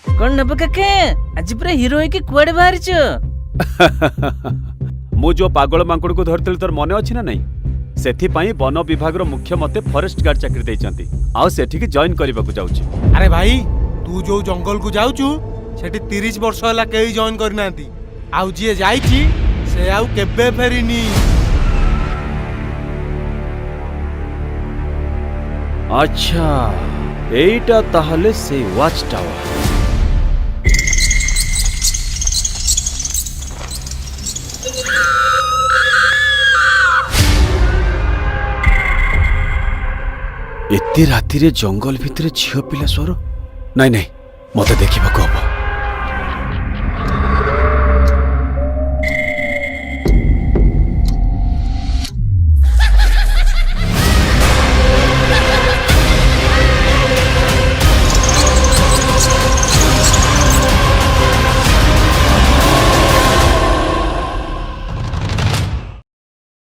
कौन नब काके आज पूरा हीरो है कि कुआडे बाहर छ मु जो पागल मांकुड़ को धरती तोर मन अच्छी ना नहीं से वन विभाग मुख्य मते फॉरेस्ट गार्ड चाकरी देइचंती आ सेठी जॉइन करबा को जाउची। अरे भाई तू जो जंगल को जाउचु सेठी 30 वर्ष होला केही जॉइन करनांती आउ जी जाईची से आउ केबे फेरिनी। अच्छा एटा ताहले से वॉच टावर। एते राति रे जंगल भितरे झियो पिला स्वर नहीं नहीं मते देखिबा को